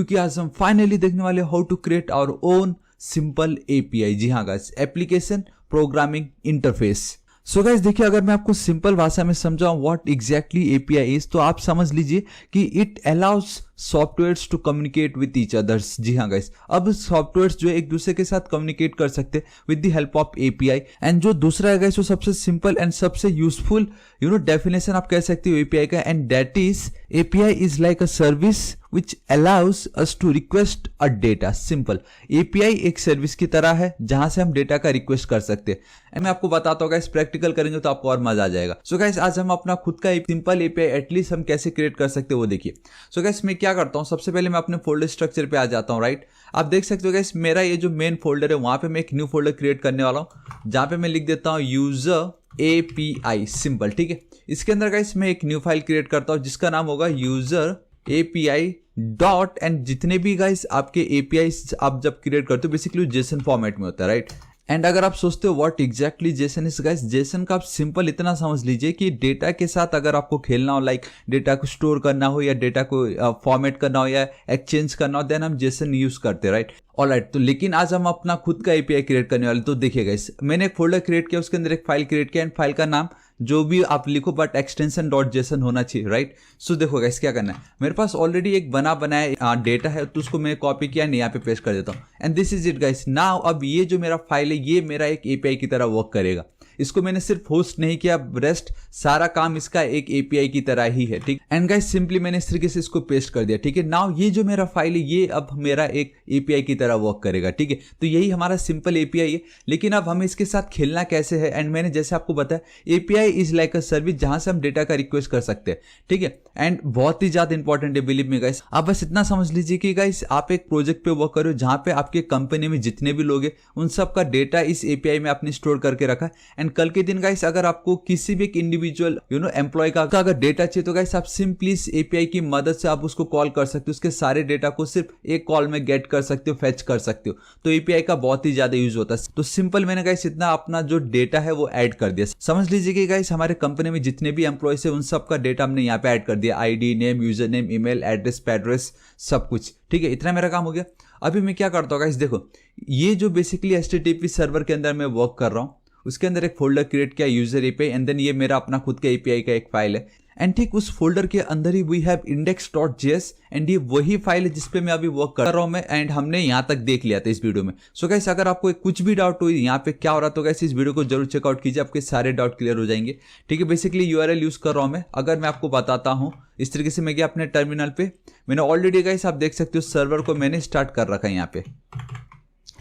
क्योंकि आज हम फाइनली देखने वाले how to create our own simple API. जी हाँ guys, application programming interface. So guys देखिए, अगर मैं आपको सिंपल भाषा में समझाऊं व्हाट एग्जैक्टली एपीआई इज, तो आप समझ लीजिए कि it allows softwares to communicate with each others. जी हाँ गाइस, अब सॉफ्टवेयर्स जो एक दूसरे के साथ कम्युनिकेट कर सकते हैं with the help of API. And जो दूसरा है गाइस, वो सबसे सिंपल एंड सबसे यूजफुल डेफिनेशन आप कह सकते हो एपीआई का, and that is API is like a service which allows us to request a data। Simple, API एक सर्विस की तरह है जहां से हम डेटा का रिक्वेस्ट कर सकते हैं। मैं आपको बताता हूँ गाइस, प्रैक्टिकल करेंगे तो आपको और मजा आ जाएगा। सो गाइस, आज हम अपना खुद का एक सिंपल एपीआई एटलीस्ट हम कैसे क्रिएट कर सकते हैं वो देखिए। सो गाइस, मैं क्या करता हूँ, सबसे पहले मैं अपने फोल्डर स्ट्रक्चर पे आ जाता हूँ। राइट, आप देख सकते हो गाइस, मेरा ये जो मेन फोल्डर है वहां पे मैं एक न्यू फोल्डर क्रिएट करने वाला हूँ, जहां पे मैं लिख देता हूँ यूजर एपीआई। सिंपल, ठीक है। इसके अंदर गाइस मैं एक न्यू फाइल क्रिएट करता हूँ जिसका नाम होगा यूजर एपीआई डॉट, एंड जितने भी गाइस आपके एपीआई आप जब क्रिएट करते हो बेसिकली जेसन फॉर्मेट में होता है। राइट, एंड अगर आप सोचते हो what exactly Jason is guys, Jason का आप सिंपल इतना समझ लीजिए कि डेटा के साथ अगर आपको खेलना हो, लाइक डेटा को स्टोर करना हो या डेटा को फॉर्मेट करना हो या एक्सचेंज करना हो, देन हम जेसन यूज करते हैं। Right, alright. तो लेकिन आज हम अपना खुद का एपीआई क्रिएट करने वाले। तो देखिए गाइस, मैंने एक फोल्डर क्रिएट किया, उसके अंदर एक फाइल क्रिएट किया, एंड फाइल का नाम जो भी आप लिखो बट एक्सटेंशन डॉट जेसन होना चाहिए। राइट, सो देखो गाइस क्या करना है, मेरे पास ऑलरेडी एक बनाया डेटा है, तो उसको मैं कॉपी किया एंड यहाँ पे पेस्ट कर देता हूँ, and this is it guys. Now अब ये जो मेरा फाइल है ये मेरा एक एपीआई की तरह वर्क करेगा। इसको मैंने सिर्फ होस्ट नहीं किया, रेस्ट सारा काम इसका एक एपीआई की तरह ही है। ठीक, एंड गाइस सिंपली मैंने इस तरीके से इसको पेस्ट कर दिया। ठीक है, नाउ ये जो मेरा फाइल है ये अब मेरा एक एपीआई की तरह वर्क करेगा। ठीक है, तो यही हमारा सिंपल एपीआई है। लेकिन अब हमें इसके साथ खेलना कैसे है, एंड मैंने जैसे आपको बताया API is like a service जहां से हम डेटा का रिक्वेस्ट कर सकते हैं। ठीक है, एंड बहुत ही ज्यादा इंपॉर्टेंट है, बिलीव मी गाइस। आप बस इतना समझ लीजिए कि गाइस आप एक प्रोजेक्ट पे वर्क करो जहां पे आपके कंपनी में जितने भी लोग हैं उन सब का डेटा इस एपीआई में आपने स्टोर करके रखा है। एंड कल के दिन गाइस अगर आपको किसी भी एक इंडिविजुअल एम्प्लॉय का अगर डेटा चाहिए तो गाइस आप सिंपली इस एपीआई की मदद से आप उसको कॉल कर सकते हो, उसके सारे डेटा को सिर्फ एक कॉल में गेट कर सकते हो, फेच कर सकते हो। तो एपीआई का बहुत ही ज्यादा यूज होता है। तो सिंपल मैंने गाइस इतना अपना जो डेटा है वो ऐड कर दिया। समझ लीजिए कि गाइस हमारे कंपनी में जितने भी एम्प्लॉयज है उन सब का डेटा हमने यहाँ पे ऐड कर दिया, ID, name, user name, email address, Padres, सब कुछ। ठीक है, इतना मेरा काम हो गया। अभी मैं क्या करता हूँ गाइस, देखो ये जो बेसिकली एचटीटीपी सर्वर के अंदर मैं वर्क कर रहा हूँ, उसके अंदर एक फोल्डर क्रिएट किया यूजर एपीआई, एंड देन ये मेरा अपना खुद का एपीआई का एक फाइल है। एंड ठीक उस फोल्डर के अंदर ही वी हैव index.js, एंड ये वही फाइल है जिसपे मैं अभी वर्क कर रहा हूं मैं, एंड हमने यहाँ तक देख लिया था इस वीडियो में। सो गाइस अगर आपको कुछ भी डाउट हो यहाँ पे क्या हो रहा तो गाइस इस वीडियो को जरूर चेकआउट कीजिए, आपके सारे डाउट क्लियर हो जाएंगे। ठीक है, बेसिकली यूआरएल यूज कर रहा हूं मैं। अगर मैं आपको बताता हूँ इस तरीके से, मैं गया अपने टर्मिनल पे, मैंने ऑलरेडी गाइस आप देख सकते हो सर्वर को मैंने स्टार्ट कर रखा है यहाँ पे।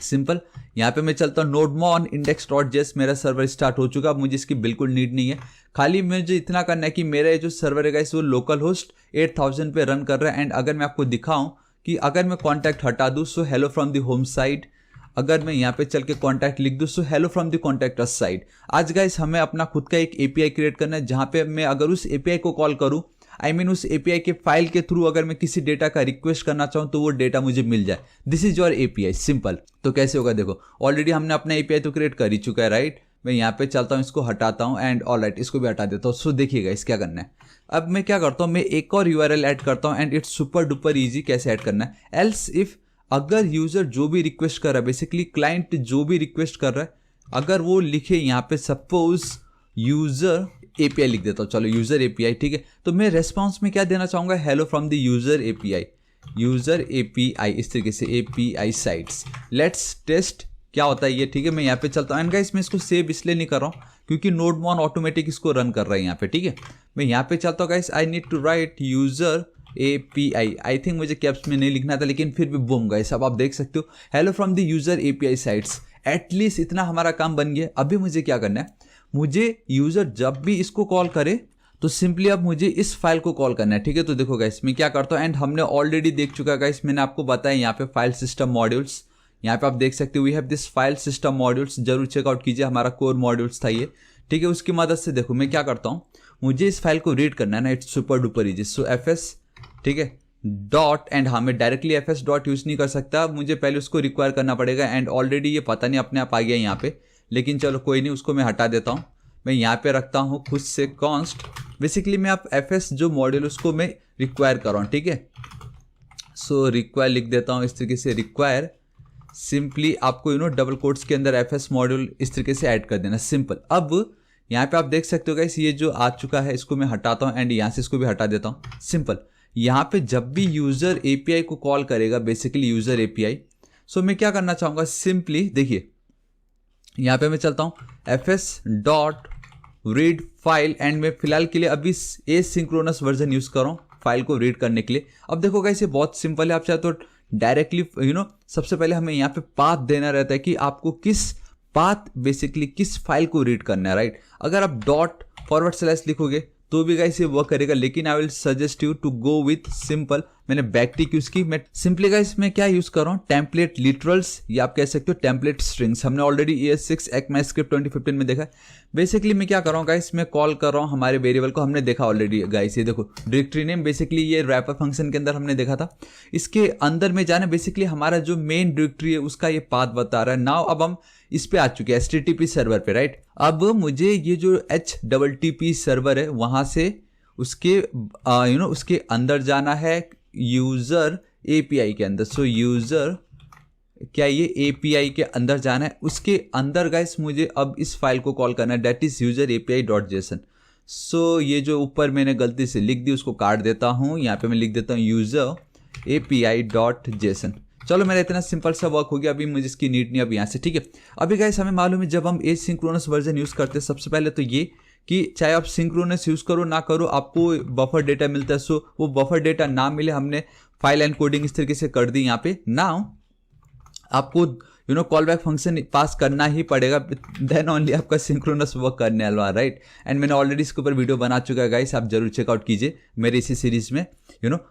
सिंपल, यहाँ पे मैं चलता हूँ nodemon index.js, मेरा सर्वर स्टार्ट हो चुका। अब मुझे इसकी बिल्कुल नीड नहीं है, खाली मुझे इतना करना है कि मेरा जो सर्वर है गाइस वो लोकल होस्ट 8000 पे रन कर रहा है। एंड अगर मैं आपको दिखाऊं कि अगर मैं कॉन्टैक्ट हटा दूं so hello from the home side, अगर मैं यहाँ पे चल के कॉन्टैक्ट लिख दूं so hello from the contact us side. आज गाइस हमें अपना खुद का एक एपीआई क्रिएट करना है जहां पे मैं अगर उस एपीआई को कॉल करूं, उस एपीआई के फाइल के थ्रू अगर मैं किसी डेटा का रिक्वेस्ट करना चाहूं तो वो डेटा मुझे मिल जाए। This is your API. Simple, तो कैसे होगा देखो, ऑलरेडी हमने अपना एपीआई तो क्रिएट कर ही चुका है। राइट, मैं यहाँ पे चलता हूँ, इसको हटाता हूँ, एंड ऑलराइट इसको भी हटा देता हूँ। सो देखिएगा इस क्या करना है। अब मैं क्या करता हूँ, मैं एक और यूआरएल ऐड करता हूँ, and it's super duper easy कैसे ऐड करना है। एल्स इफ अगर यूजर जो भी रिक्वेस्ट कर रहा है, बेसिकली क्लाइंट जो भी रिक्वेस्ट कर रहा है, अगर वो लिखे यहाँ पे सपोज यूजर एपीआई लिख देता हूँ, चलो यूजर एपीआई। ठीक है, तो मैं रेस्पॉन्स में क्या देना चाहूंगा, hello from the user API, user API, इस तरीके से एपीआई साइट्स, लेट्स टेस्ट क्या होता है ये। ठीक है, मैं यहाँ पे चलता हूँ, एंड गाइस मैं इसको सेव इसलिए नहीं कर रहा हूँ क्योंकि nodemon ऑटोमेटिक इसको रन कर रहा है यहाँ पे। ठीक है, मैं यहाँ पे चलता हूँ guys, I need to write user API. I think मुझे कैप्स में नहीं लिखना था, लेकिन फिर भी बूम गाइस, अब आप देख सकते हो hello from the user API sites. At least इतना हमारा काम बन गया। अभी मुझे क्या करना है, मुझे यूजर जब भी इसको कॉल करे तो सिंपली अब मुझे इस फाइल को कॉल करना है। ठीक है, तो देखो गाइस मैं क्या करता हूँ, एंड हमने ऑलरेडी देख चुका गाइस, मैंने आपको बताया यहाँ पे फाइल सिस्टम मॉड्यूल्स, यहाँ पे आप देख सकते हो we have this file system modules, जरूर चेकआउट कीजिए, हमारा कोर मॉड्यूल्स था ये। ठीक है, उसकी मदद से देखो मैं क्या करता हूँ, मुझे इस फाइल को रीड करना है ना, it's super duper easy. So FS, ठीक है, डॉट, एंड हाँ मैं डायरेक्टली एफएस डॉट यूज नहीं कर सकता, मुझे पहले उसको रिक्वायर करना पड़ेगा। एंड ऑलरेडी ये पता नहीं अपने आप आ गया यहाँ पे, लेकिन चलो कोई नहीं, उसको मैं हटा देता हूँ। मैं यहाँ पे रखता हूँ खुद से कॉन्स्ट, बेसिकली मैं आप एफएस जो मॉड्यूल उसको मैं रिक्वायर कर रहा हूँ। ठीक है, सो रिक्वायर लिख देता हूँ इस तरीके से, रिक्वायर सिंपली आपको डबल कोट्स के अंदर एफ एस मॉड्यूल इस तरीके से ऐड कर देना, सिंपल। अब यहाँ पे आप देख सकते हो गाइस ये जो आ चुका है इसको मैं हटाता हूँ एंड यहाँ से इसको भी हटा देता हूँ, सिंपल। यहाँ पे जब भी यूज़र एपीआई को कॉल करेगा, बेसिकली यूज़र एपीआई, सो मैं क्या करना चाहूँगा, सिंपली देखिए यहाँ पे मैं चलता हूँ fs.read फाइल एंड मैं फिलहाल के लिए अभी एसिंक्रोनस वर्जन यूज़ कर रहा हूँ फाइल को रीड करने के लिए। अब देखो गाइस ये बहुत सिंपल है, आप चाहे तो डायरेक्टली सबसे पहले हमें यहाँ पे पाथ देना रहता है कि आपको किस पाथ बेसिकली किस फाइल को रीड करना है, राइट। अगर आप ./ लिखोगे तो भी गाइस ये वर्क करेगा, लेकिन I will suggest you to go with simple. मैंने बैकटिक यूज की, मैं सिंपली गाइस मैं क्या यूज कर रहा हूँ, टेम्पलेट लिटरल्स या आप कह सकते हो टेम्पलेट स्ट्रिंग्स। हमने ऑलरेडी ES6 ECMAScript 2015 में देखा है। बेसिकली मैं क्या कर रहा हूँ गाइस, मैं कॉल कर रहा हूँ हमारे वेरिएबल को, हमने देखा ऑलरेडी गाइस, ये देखो डायरेक्टरी नेम, बेसिकली ये रैपर फंक्शन के अंदर हमने देखा था। इसके अंदर में जाना बेसिकली हमारा जो मेन डायरेक्टरी है उसका ये पाथ बता रहा है। नाउ अब हम इस पे आ चुके हैं HTTP सर्वर पे, राइट। अब मुझे ये जो HTTP सर्वर है वहां से उसके उसके अंदर जाना है यूजर API के अंदर। सो यूजर क्या ये API के अंदर जाना है, उसके अंदर गाइस मुझे अब इस फाइल को कॉल करना है, दैट इज यूजर API.json। सो ये जो ऊपर मैंने गलती से लिख दी उसको काट देता हूँ, यहाँ पे मैं लिख देता हूँ यूजर API.json। चलो मेरा इतना सिंपल सा वर्क हो गया, अभी मुझे इसकी नीड नहीं अब यहाँ से, ठीक है। अभी गाइस हमें मालूम है जब हम एसिंक्रोनस वर्जन यूज़ करते हैं सबसे पहले तो ये कि चाहे आप सिंक्रोनस यूज़ करो ना करो आपको बफर डेटा मिलता है। सो वो बफर डेटा ना मिले, हमने फाइल एनकोडिंग इस तरीके से कर दी यहाँ पे। नाउ आपको कॉल बैक फंक्शन पास करना ही पड़ेगा, देन ओनली आपका सिंक्रोनस वर्क करने वाला, राइट। एंड मैंने ऑलरेडी इसके ऊपर वीडियो बना चुका है गाइस, आप जरूर चेकआउट कीजिए मेरे इसी सीरीज में।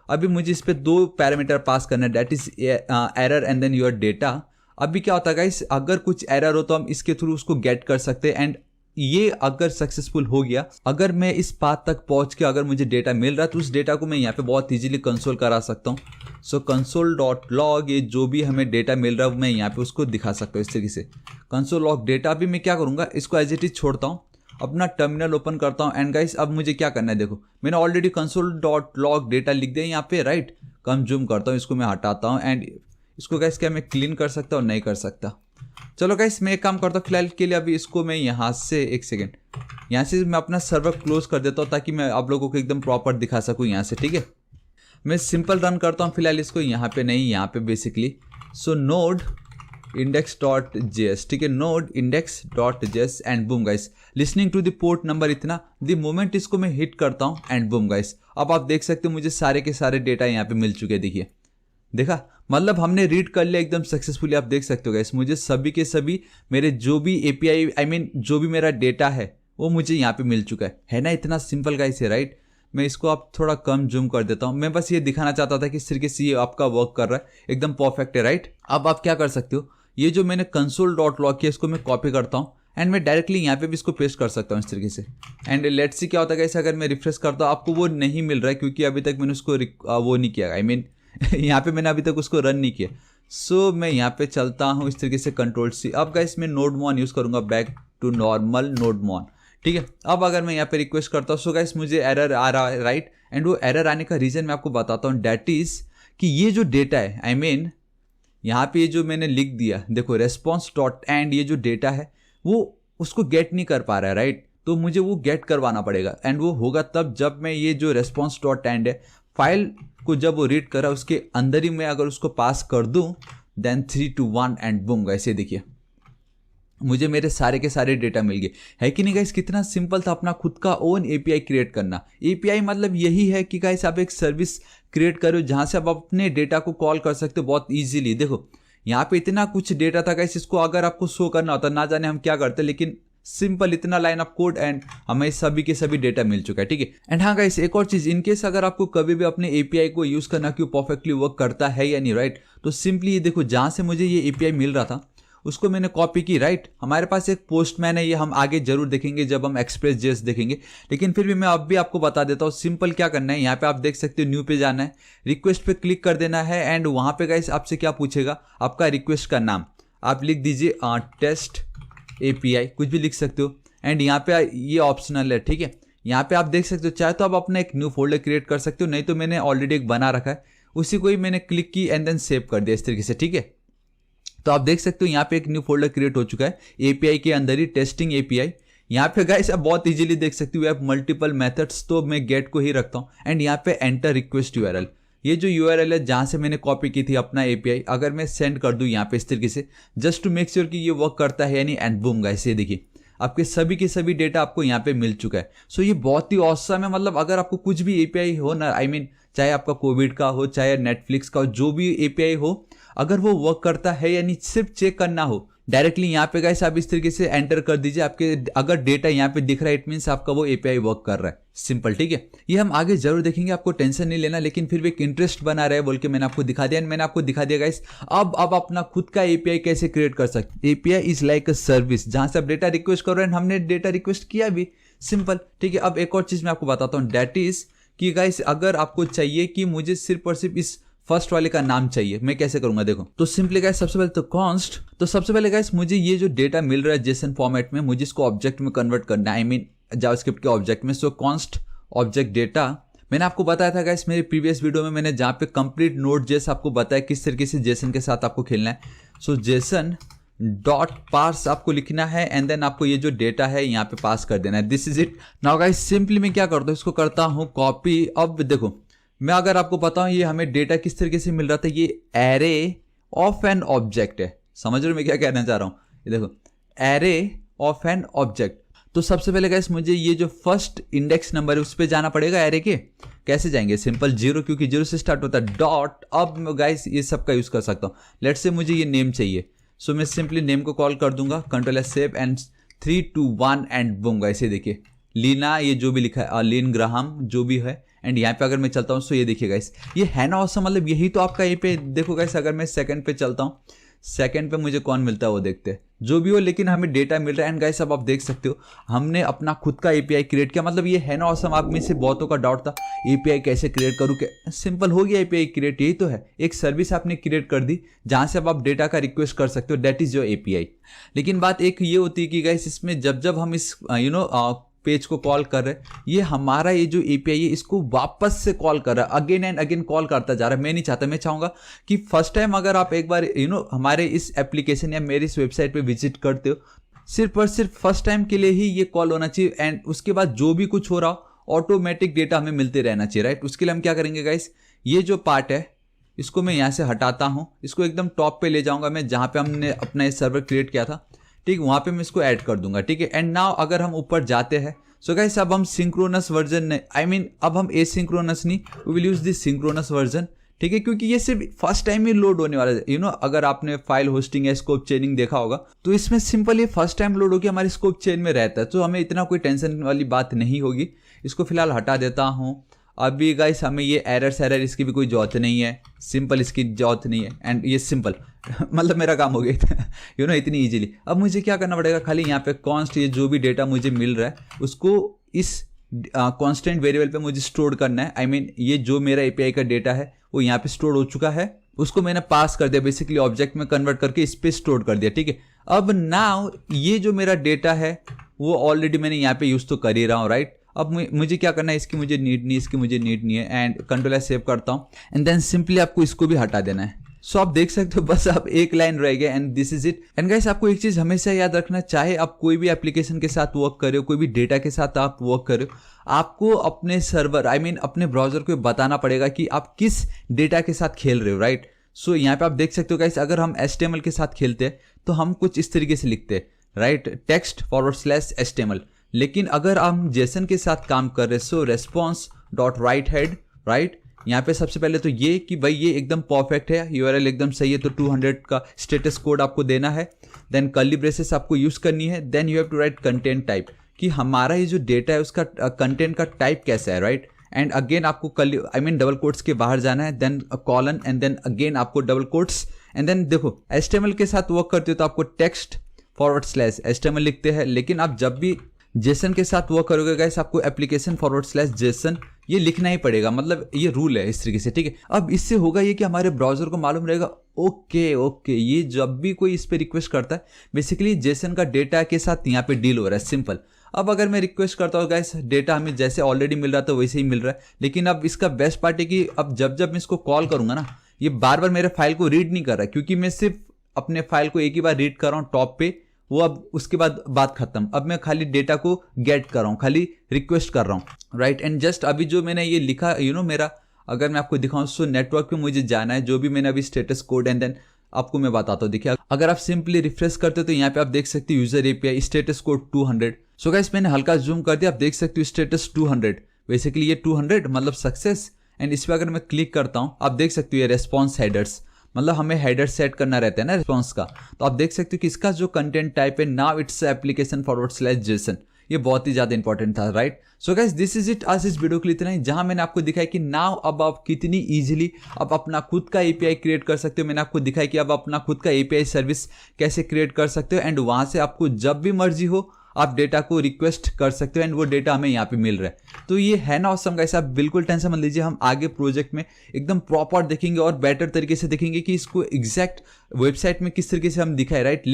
अभी मुझे इस पे 2 पैरामीटर पास करना है, that is error and then your data. अभी क्या होता है गाइस, अगर कुछ एरर हो तो हम इसके थ्रू उसको गेट कर सकते हैं, एंड ये अगर सक्सेसफुल हो गया, अगर मैं इस पाथ तक पहुंच के अगर मुझे डेटा मिल रहा है तो उस डेटा को मैं यहाँ पे बहुत इजीली कंसोल करा सकता हूँ। सो console.log ये जो भी हमें डेटा मिल रहा है मैं यहाँ पे उसको दिखा सकता हूँ इस तरीके से, console log डेटा। अभी मैं क्या करूँगा, इसको एज इट इज छोड़ता हूँ, अपना टर्मिनल ओपन करता हूँ एंड गाइस अब मुझे क्या करना है, देखो मैंने ऑलरेडी console.log डेटा लिख दिया यहाँ पे, राइट। कम जूम करता हूँ, इसको मैं हटाता हूँ एंड इसको गाइस क्या मैं क्लीन कर सकता हूँ, नहीं कर सकता। चलो गाइस मैं एक काम करता हूँ फिलहाल के लिए, अभी इसको मैं यहाँ से एक सेकेंड यहाँ से मैं अपना सर्वर क्लोज कर देता हूँ ताकि मैं आप लोगों को एकदम प्रॉपर दिखा सकूँ यहाँ से, ठीक है। मैं सिंपल रन करता हूँ फिलहाल इसको, यहाँ पे नहीं, यहाँ पे बेसिकली। सो नोड index.js, ठीक है, node index.js and boom guys, listening to the port number इतना, द मोमेंट इसको मैं हिट करता हूँ एंड बूम गाइस, अब आप देख सकते हो मुझे सारे के सारे डेटा यहाँ पे मिल चुके हैं। देखिए देखा, मतलब हमने रीड कर लिया एकदम सक्सेसफुली। आप देख सकते हो गाइस मुझे सभी के सभी मेरे जो भी API जो भी मेरा डेटा है वो मुझे यहाँ पे मिल चुका है ना। इतना सिंपल गाइस है, राइट। मैं इसको आप थोड़ा कम जूम कर देता हूँ, मैं बस ये दिखाना चाहता था कि इस तरीके से ये आपका वर्क कर रहा है, एकदम परफेक्ट है, राइट। अब आप क्या कर सकते हो, ये जो मैंने console.log किया इसको मैं कॉपी करता हूँ एंड मैं डायरेक्टली यहाँ पे भी इसको पेस्ट कर सकता हूँ इस तरीके से। एंड लेट्स सी क्या होता है गाइस, अगर मैं रिफ्रेश करता हूँ आपको वो नहीं मिल रहा है क्योंकि अभी तक मैंने उसको वो नहीं किया, यहाँ पे मैंने अभी तक उसको रन नहीं किया। सो मैं यहाँ पे चलता हूँ इस तरीके से Ctrl+C। अब गाइस मैं nodemon यूज़ करूँगा, बैक टू नॉर्मल nodemon, ठीक है। अब अगर मैं यहाँ पे रिक्वेस्ट करता हूँ, सो गाइस मुझे एरर आ रहा है, राइट। एंड वो एरर आने का रीज़न मैं आपको बताता हूँ, डैट इज़ कि ये जो डेटा है यहाँ पे ये जो मैंने लिख दिया, देखो response.and ये जो डेटा है वो उसको गेट नहीं कर पा रहा है, राइट। तो मुझे वो गेट करवाना पड़ेगा एंड वो होगा तब जब मैं ये जो response.and है फाइल को जब वो रीड कर रहा है उसके अंदर ही मैं अगर उसको पास कर दूं, then 3 to 1 and boom guys, ये देखिए मुझे मेरे सारे के सारे डेटा मिल गए, है कि नहीं गाइस। कितना सिंपल था अपना खुद का ओन API क्रिएट करना। API मतलब यही है कि गाइस आप एक सर्विस क्रिएट करो जहां से आप अपने डेटा को कॉल कर सकते हो बहुत इजीली। देखो यहाँ पे इतना कुछ डेटा था गाइस, इसको अगर आपको शो करना होता ना जाने हम क्या करते, लेकिन सिंपल इतना लाइन ऑफ कोड एंड हमें सभी के सभी डेटा मिल चुका है, ठीक है। एंड हाँ गाइस एक और चीज, इनकेस अगर आपको कभी भी अपने API को यूज करना कि वो परफेक्टली वर्क करता है या नहीं, राइट, तो सिंपली ये देखो जहां से मुझे ये API मिल रहा था उसको मैंने कॉपी की, राइट। हमारे पास एक पोस्टमैन है, ये हम आगे जरूर देखेंगे जब हम Express.js देखेंगे, लेकिन फिर भी मैं अब भी आपको बता देता हूँ सिंपल क्या करना है। यहाँ पे आप देख सकते हो न्यू पे जाना है, रिक्वेस्ट पे क्लिक कर देना है एंड वहां पे गाइस आपसे क्या पूछेगा, आपका रिक्वेस्ट का नाम आप लिख दीजिए टेस्ट API, कुछ भी लिख सकते हो एंड यहाँ पे ये ऑप्शनल है, ठीक है। यहाँ पे आप देख सकते हो चाहे तो आप अपना एक न्यू फोल्डर क्रिएट कर सकते हो, नहीं तो मैंने ऑलरेडी एक बना रखा है उसी को ही मैंने क्लिक की एंड देन सेव कर दिया इस तरीके से, ठीक है। तो आप देख सकते हो यहाँ पे एक न्यू फोल्डर क्रिएट हो चुका है एपीआई के अंदर ही, टेस्टिंग एपीआई। यहाँ पे गाइस आप बहुत इजीली देख सकते हो, आप मल्टीपल मेथड्स, तो मैं गेट को ही रखता हूँ एंड यहाँ पे एंटर रिक्वेस्ट यूआरएल। ये जो यूआरएल है जहाँ से मैंने कॉपी की थी अपना एपीआई, अगर मैं सेंड कर दूँ यहाँ पे इस तरीके से, जस्ट टू मेक श्योर कि ये वर्क करता है यानी, एंड बूम गाइस ये देखिए आपके सभी के सभी डेटा आपको यहाँ पे मिल चुका है। सो ये बहुत ही ऑसम है। मतलब अगर आपको कुछ भी एपीआई हो ना, आई मीन चाहे आपका कोविड का हो चाहे नेटफ्लिक्स का हो, जो भी एपीआई हो, अगर वो वर्क करता है यानी सिर्फ चेक करना हो डायरेक्टली यहाँ पे गाइस आप इस तरीके से एंटर कर दीजिए। आपके अगर डेटा यहाँ पे दिख रहा है इट मीन्स आपका वो एपीआई वर्क कर रहा है, सिंपल, ठीक है। ये हम आगे जरूर देखेंगे, आपको टेंशन नहीं लेना, लेकिन फिर भी एक इंटरेस्ट बना रहे बोल के मैंने आपको दिखा दिया। मैंने आपको दिखा दिया गाइस अब अपना खुद का एपीआई कैसे क्रिएट कर सकते। API is like a service जहां से आप डेटा रिक्वेस्ट कर रहे हैं, हमने डेटा रिक्वेस्ट किया भी, सिंपल, ठीक है। अब एक और चीज मैं आपको बताता हूँ, दैट इज कि गाइस अगर आपको चाहिए कि मुझे सिर्फ और सिर्फ इस फर्स्ट वाले का नाम चाहिए, मैं कैसे करूंगा देखो। तो सिंपली गाइस सबसे पहले तो कॉन्स्ट, तो सबसे पहले गाइस मुझे ये जो डेटा मिल रहा है जेसन फॉर्मेट में, मुझे इसको ऑब्जेक्ट में कन्वर्ट करना है, आई मीन जावास्क्रिप्ट के ऑब्जेक्ट में। सो कॉन्स्ट ऑब्जेक्ट डेटा, मैंने आपको बताया था गाइस मेरे प्रीवियस वीडियो में, मैंने जहाँ पे कंप्लीट नोड जेस आपको बताया किस तरीके से जेसन के साथ आपको खेलना है। सो जेसन डॉट पार्स आपको लिखना है एंड देन आपको ये जो डेटा है यहाँ पे पास कर देना है। This is it. Now guys simply मैं क्या करता हूँ, इसको करता हूँ कॉपी। अब देखो मैं अगर आपको बताऊं ये हमें डेटा किस तरीके से मिल रहा था, ये एरे ऑफ एन ऑब्जेक्ट है, समझ रहे हो मैं क्या कहना चाह रहा हूँ। ये देखो एरे ऑफ एन ऑब्जेक्ट। तो सबसे पहले गाइस मुझे ये जो फर्स्ट इंडेक्स नंबर है उस पर जाना पड़ेगा एरे के। कैसे जाएंगे, सिंपल 0, क्योंकि 0 से स्टार्ट होता है, डॉट। अब गाइस ये सब का यूज कर सकता हूँ। लेट्स से मुझे ये नेम चाहिए, सो मैं सिंपली नेम को कॉल कर दूंगा, control S save and 3 2 1 and boom guys ये देखिए लीना, ये जो भी लिखा है लीन ग्राहम जो भी है। एंड यहाँ पे अगर मैं चलता हूँ सो ये देखिए गाइस ये है ना ऑसम, मतलब यही तो आपका ये पे देखो गाइस। अगर मैं सेकंड पे चलता हूँ, सेकंड पे मुझे कौन मिलता है वो देखते हैं, जो भी हो, लेकिन हमें डेटा मिल रहा है। एंड गाइस अब आप देख सकते हो हमने अपना खुद का एपीआई क्रिएट किया, मतलब ये है ना ऑसम। आप में से बहुतों का डाउट था एपीआई कैसे क्रिएट करूँ, सिंपल हो गया एपीआई क्रिएट। यही तो है, एक सर्विस आपने क्रिएट कर दी जहां से अब आप डेटा का रिक्वेस्ट कर सकते हो, दैट इज योर एपीआई। लेकिन बात एक ये होती है कि गाइस इसमें जब हम इस पेज को कॉल कर रहे हैं, ये हमारा ये जो एपीआई है इसको वापस से कॉल कर रहा है, अगेन एंड अगेन कॉल करता जा रहा है। मैं नहीं चाहता, मैं चाहूंगा कि फर्स्ट टाइम अगर आप एक बार हमारे इस एप्लीकेशन या मेरी इस वेबसाइट पे विजिट करते हो, सिर्फ और सिर्फ फर्स्ट टाइम के लिए ही ये कॉल होना चाहिए। एंड उसके बाद जो भी कुछ हो रहा ऑटोमेटिक डेटा हमें मिलते रहना चाहिए, राइट। उसके लिए हम क्या करेंगे गाइस, ये जो पार्ट है इसको मैं यहाँ से हटाता हूँ, इसको एकदम टॉप पे ले जाऊंगा मैं, जहाँ पे हमने अपना ये सर्वर क्रिएट किया था, ठीक, वहां पे मैं इसको ऐड कर दूंगा, ठीक है। एंड नाउ अगर हम ऊपर जाते हैं, सो गाइस अब हम सिंक्रोनस वर्जन, आई मीन अब हम एसिंक्रोनस नहीं, we will use this synchronous version, ठीक है, क्योंकि ये सिर्फ फर्स्ट टाइम ही लोड होने वाला है। अगर आपने फाइल होस्टिंग या स्कोप चेनिंग देखा होगा तो इसमें सिंपल ये फर्स्ट टाइम लोड होकर हमारे स्कोप चेन में रहता है, तो हमें इतना कोई टेंशन वाली बात नहीं होगी। इसको फिलहाल हटा देता हूँ। अभी गाइस हमें ये एरर इसकी भी कोई जरूरत नहीं है, सिंपल इसकी जरूरत नहीं है। एंड ये सिंपल मतलब मेरा काम हो गया इतनी इजीली। अब मुझे क्या करना पड़ेगा, खाली यहाँ पे कॉन्स्ट, ये जो भी डेटा मुझे मिल रहा है उसको इस कांस्टेंट वेरिएबल पे मुझे स्टोर करना है। आई मीन ये जो मेरा एपीआई का डेटा है वो यहाँ पे स्टोर हो चुका है, उसको मैंने पास कर दिया, बेसिकली ऑब्जेक्ट में कन्वर्ट करके इस पे स्टोर कर दिया, ठीक है। अब नाउ ये जो मेरा डेटा है वो ऑलरेडी मैंने यहाँ पे यूज तो कर ही रहा हूँ, राइट। अब मुझे क्या करना है, इसकी मुझे नीड नहीं, इसकी मुझे नीड नहीं है। एंड कंट्रोल एस सेव करता हूँ एंड देन सिंपली आपको इसको भी हटा देना है। सो आप देख सकते हो बस अब एक लाइन रह गया and this is it. And guys आपको एक चीज हमेशा याद रखना, चाहे आप कोई भी एप्लीकेशन के साथ वर्क कर रहे हो, कोई भी डेटा के साथ आप वर्क कर रहे हो, आपको अपने सर्वर आई मीन अपने ब्राउजर को बताना पड़ेगा कि आप किस डेटा के साथ खेल रहे हो, राइट। सो यहाँ पे आप देख सकते हो गाइस अगर हम HTML के साथ खेलते हैं तो हम कुछ इस तरीके से लिखते हैं, राइट, text/HTML। लेकिन अगर हम जेसन के साथ काम कर रहे हैं, सो response.write-head, राइट। यहाँ पे सबसे पहले तो ये कि भाई ये एकदम परफेक्ट है, यूआरएल एकदम सही है, तो 200 का स्टेटस कोड आपको देना है। देन कर्ली ब्रेसेस आपको यूज करनी है। Then you have to write content type, कि हमारा ये जो डेटा है उसका कंटेंट का टाइप कैसा है, राइट। एंड अगेन आपको डबल कोट्स के बाहर जाना है, then colon and then again आपको डबल कोट्स। एंड देन देखो HTML के साथ वर्क करते हो तो आपको text/HTML लिखते हैं, लेकिन आप जब भी जेसन के साथ वर्क करोगे गाइस आपको application/JSON ये लिखना ही पड़ेगा, मतलब ये रूल है इस तरीके से, ठीक है। अब इससे होगा ये कि हमारे ब्राउजर को मालूम रहेगा ओके ये जब भी कोई इस पे रिक्वेस्ट करता है बेसिकली जेसन का डेटा के साथ यहाँ पे डील हो रहा है, सिंपल। अब अगर मैं रिक्वेस्ट करता हूँ गाइस, डेटा हमें जैसे ऑलरेडी मिल रहा था वैसे ही मिल रहा है, लेकिन अब इसका बेस्ट पार्ट है कि अब जब जब मैं इसको कॉल करूंगा ना, ये बार बार मेरे फाइल को रीड नहीं कर रहा है, क्योंकि मैं सिर्फ अपने फाइल को एक ही बार रीड कर रहा हूँ टॉप पे, वो अब उसके बाद बात खत्म। अब मैं खाली डेटा को गेट कर रहा हूँ, खाली रिक्वेस्ट कर रहा हूँ, राइट। एंड जस्ट अभी जो मैंने ये लिखा मेरा, अगर मैं आपको दिखाऊं, सो नेटवर्क पे मुझे जाना है, जो भी मैंने अभी स्टेटस कोड एंड देन आपको मैं बताता हूँ। देखिए अगर आप सिंपली रिफ्रेश करते हो तो यहाँ पे आप देख सकते हो user API status code 200। So guys मैंने हल्का जूम कर दिया, आप देख सकते हो स्टेटस 200, बेसिकली ये 200 मतलब सक्सेस। एंड इस पर अगर मैं क्लिक करता हूँ, आप देख सकते हो ये रेस्पॉन्स हेडर्स, मतलब हमें हेडर सेट करना रहता है ना रिस्पॉन्स का। तो आप देख सकते हो कि इसका जो कंटेंट टाइप है, नाउ इट्स एप्लीकेशन /JSON, ये बहुत ही ज्यादा इंपॉर्टेंट था, right. So guys this is it, आज इस वीडियो के लिए इतना ही, जहां मैंने आपको दिखाया कि नाउ अब आप कितनी इजीली अब अपना खुद का एपीआई क्रिएट कर सकते हो। मैंने आपको दिखाया कि अब अपना खुद का एपीआई सर्विस कैसे क्रिएट कर सकते हो, एंड वहां से आपको जब भी मर्जी हो आप डेटा को रिक्वेस्ट कर सकते हो, एंड वो डेटा हमें यहाँ पे मिल रहा है। तो ये है ना ऑसम गाइस, आप बिल्कुल टेंशन मत लीजिए, हम आगे प्रोजेक्ट में एकदम प्रॉपर देखेंगे और बेटर तरीके से देखेंगे कि इसको एग्जैक्ट वेबसाइट में किस तरीके से हम दिखाए, राइट।